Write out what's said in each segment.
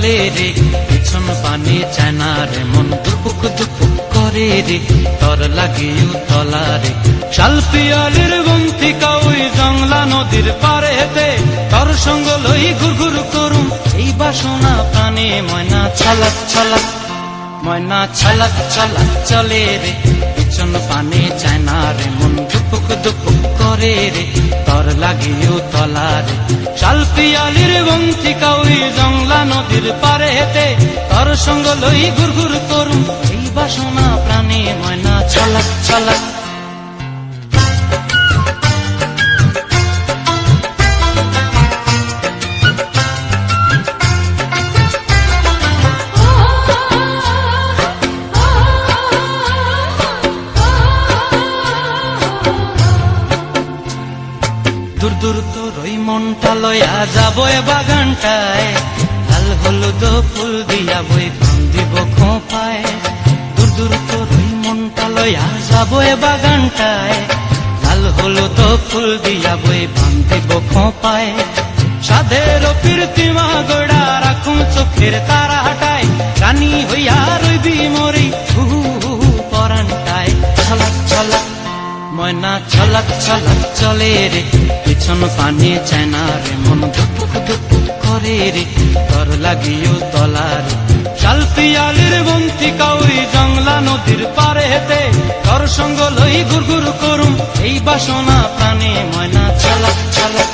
চলে রে, পিছন পানে চায় না রে, মন দুপুক দুপুক করে রে, তর লাগে উতলা রে। শালপিয়ালির বন্তিকা ওই জংলা নদীর পারে হেতে, তর সঙ্গ লই ঘুর ঘুর করুম এই বাসনা প্রাণে। ময়না ছলাক ছলাক, ময়না ছলাক ছলাক চলে রে, পিছন পানে চায় না রে, মন দুপুক দুপুক করে রে, তর লাগে উতলা রে। শালপিয়ালির বন্তিকা ওই জংলা নদীর পারে হেতে, তর সঙ্গ লই ঘুর ঘুর করুম এই বাসনা প্রাণে। ময়না ছলাক ছলাক। দূর দূর তোর ওই মনটা লয়া যাবো এ বাগানটায়, লাল হলুদ ফুল দিয়া বই পান দিব খোঁপায়। দূর দূর তোর ওই মনটা লয়া যাবো এ বাগানটায়, লাল হলুদ ফুল দিয়া বই পান দিব খোঁপায়। সাধের কীর্তিমা গোড়া রাখুন চোখের তারা হাটায়, রানী হইয়া রইবি মরি হু হু পরানটায়। ছলাক ছলাক, ময়না ছলাক ছলাক চলে রে, পিছন পানে চায় না রে, মন ধুপুক ধুপুক করে রে, তর লাগিও তলা রে। শালপিয়ালির বন্তিকা ওই জংলা নদীর পারে হেতে, তর সঙ্গ লই ঘুর ঘুর করুম এই বাসনা প্রাণে। ময়না ছলাক ছলাক।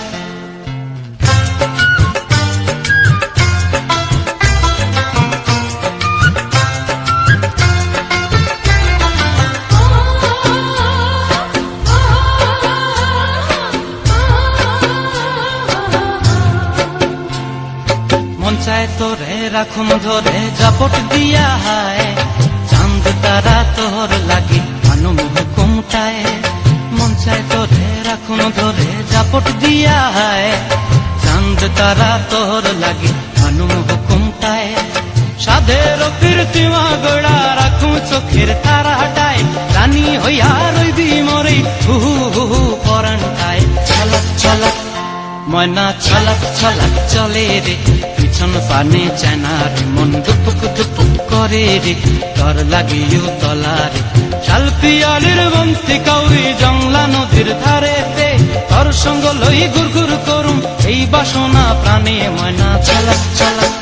মন চায় তোরে রাখুন ধরে জাপট দিয়া হায়, চাঁদ তারা তোর লাগি আনুম হুকুমটায়। মন চায় তোরে রাখুন ধরে জাপট দিয়া হায়, চাঁদ তারা তোর লাগি আনুম হুকুমটায়। সাধের কীর্তিমা গোড়া রাখুন চোখের তারা হাটায়, রানী হইয়া রইবি মরে হু হু হু পরানটায়। ছলাক ছলাক, ময়না ছলাক ছলাক চলে রে, পিছন পানে চায় না রে, মন দুপুক দুপুক করে রে, তর লাগিও তলা রে। শালপিয়ালির বন্তিকা ওই জংলা নদীর ধারেতে, তর সঙ্গ লই ঘুর ঘুর করুম এই বাসনা প্রাণে। ময়না ছলাক ছলাক।